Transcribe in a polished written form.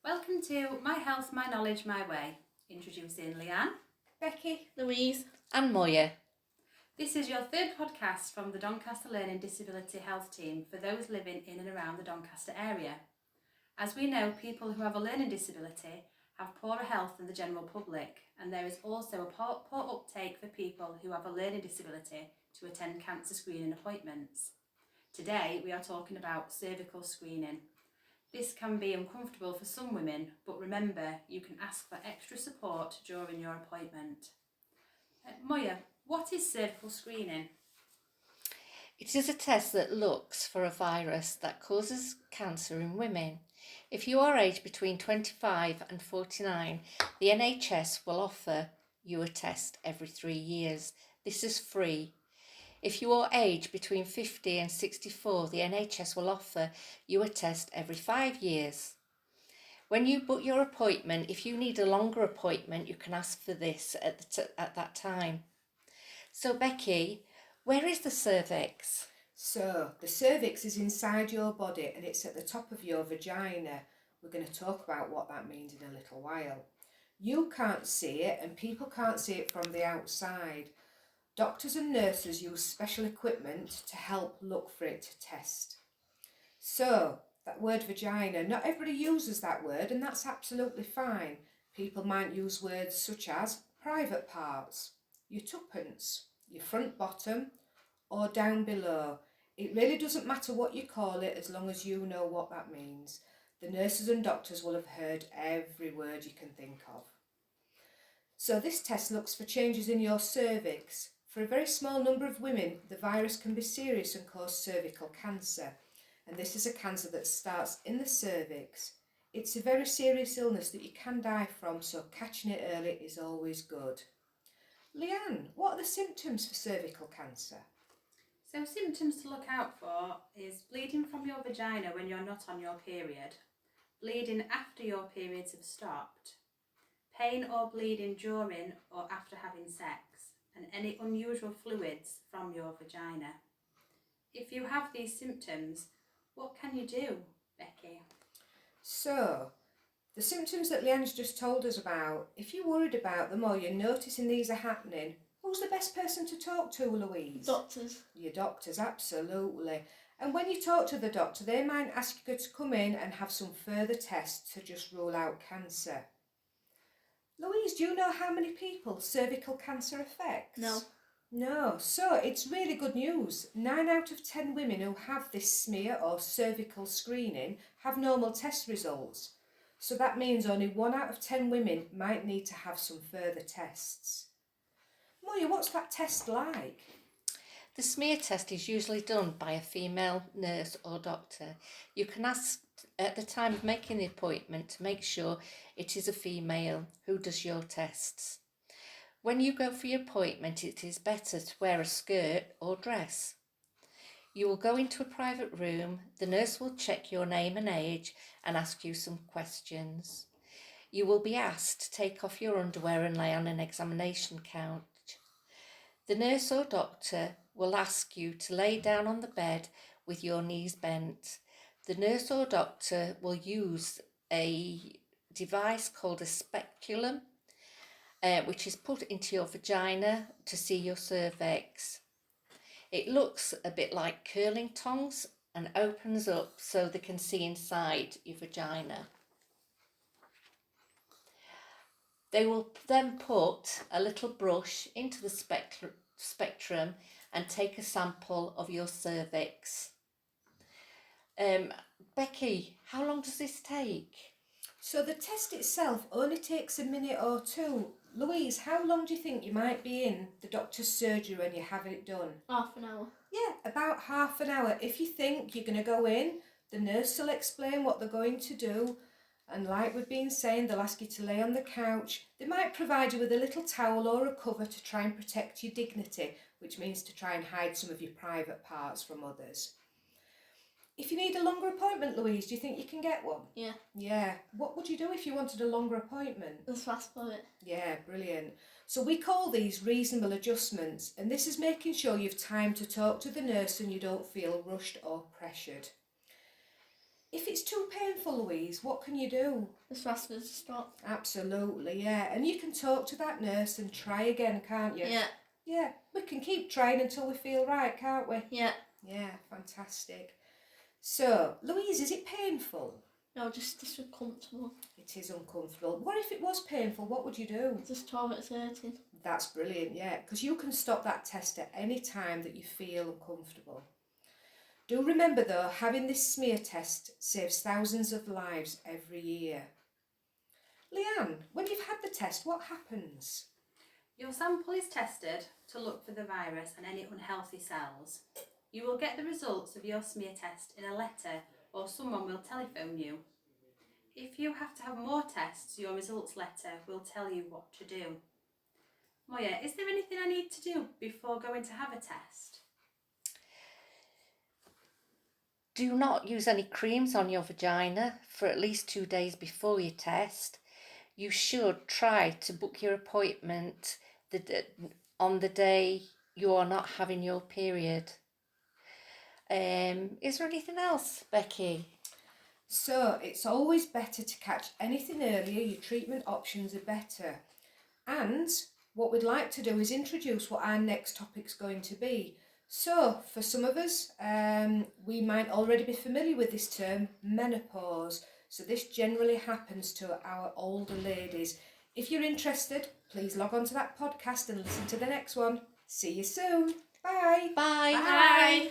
Welcome to My Health, My Knowledge, My Way. Introducing Leanne, Becky, Louise, and Moya. This is your third podcast from the Doncaster Learning Disability Health Team for those living in and around the Doncaster area. As we know, people who have a learning disability have poorer health than the general public, and there is also a poor uptake for people who have a learning disability to attend cancer screening appointments. Today we are talking about cervical screening. This can be uncomfortable for some women, but remember, you can ask for extra support during your appointment. Moya, what is cervical screening? It is a test that looks for a virus that causes cancer in women. If you are aged between 25 and 49, the NHS will offer you a test every 3 years. This is free. If you are aged between 50 and 64, the NHS will offer you a test every 5 years. When you book your appointment, if you need a longer appointment, you can ask for this at that time. So Becky, where is the cervix? So the cervix is inside your body and it's at the top of your vagina. We're going to talk about what that means in a little while. You can't see it and people can't see it from the outside. Doctors and nurses use special equipment to help look for it to test. So that word vagina, not everybody uses that word and that's absolutely fine. People might use words such as private parts, your tuppence, your front bottom, or down below. It really doesn't matter what you call it as long as you know what that means. The nurses and doctors will have heard every word you can think of. So this test looks for changes in your cervix. For a very small number of women, the virus can be serious and cause cervical cancer. And this is a cancer that starts in the cervix. It's a very serious illness that you can die from, so catching it early is always good. Leanne, what are the symptoms for cervical cancer? So symptoms to look out for is bleeding from your vagina when you're not on your period, bleeding after your periods have stopped, pain or bleeding during or after having sex, and any unusual fluids from your vagina. If you have these symptoms, what can you do, Becky? So, the symptoms that Leanne's just told us about, if you're worried about them or you're noticing these are happening, who's the best person to talk to, Louise? Doctors. Your doctors, absolutely. And when you talk to the doctor, they might ask you to come in and have some further tests to just rule out cancer. Louise, do you know how many people cervical cancer affects? No, so it's really good news. 9 out of 10 women who have this smear or cervical screening have normal test results. So that means only 1 out of 10 women might need to have some further tests. Moya, what's that test like? The smear test is usually done by a female nurse or doctor. You can ask at the time of making the appointment to make sure it is a female who does your tests. When you go for your appointment, it is better to wear a skirt or dress. You will go into a private room. The nurse will check your name and age and ask you some questions. You will be asked to take off your underwear and lay on an examination couch. The nurse or doctor will ask you to lay down on the bed with your knees bent. The nurse or doctor will use a device called a speculum, which is put into your vagina to see your cervix. It looks a bit like curling tongs and opens up so they can see inside your vagina. They will then put a little brush into the spectrum and take a sample of your cervix. Becky, how long does this take? So the test itself only takes a minute or two. Louise, how long do you think you might be in the doctor's surgery when you have it done? Half an hour. Yeah, about half an hour. If you think you're going to go in, the nurse will explain what they're going to do. And like we've been saying, they'll ask you to lay on the couch. They might provide you with a little towel or a cover to try and protect your dignity, which means to try and hide some of your private parts from others. If you need a longer appointment, Louise, do you think you can get one? Yeah. Yeah. What would you do if you wanted a longer appointment? Let's fast forward. Yeah, brilliant. So we call these reasonable adjustments, and this is making sure you've time to talk to the nurse and you don't feel rushed or pressured. If it's too painful, Louise, what can you do? Just ask her to stop. Absolutely, yeah. And you can talk to that nurse and try again, can't you? Yeah. Yeah, we can keep trying until we feel right, can't we? Yeah. Yeah, fantastic. So, Louise, is it painful? No, just uncomfortable. It is uncomfortable. What if it was painful? What would you do? Just toilet's hurting. That's brilliant, yeah, because you can stop that test at any time that you feel uncomfortable. Do remember though, having this smear test saves thousands of lives every year. Leanne, when you've had the test, what happens? Your sample is tested to look for the virus and any unhealthy cells. You will get the results of your smear test in a letter or someone will telephone you. If you have to have more tests, your results letter will tell you what to do. Moya, is there anything I need to do before going to have a test? Do not use any creams on your vagina for at least 2 days before your test. You should try to book your appointment on the day you are not having your period. Is there anything else, Becky? So, it's always better to catch anything earlier, your treatment options are better. And what we'd like to do is introduce what our next topic's going to be. So, for some of us, we might already be familiar with this term, menopause. So this generally happens to our older ladies. If you're interested, please log on to that podcast and listen to the next one. See you soon. Bye. Bye. Bye.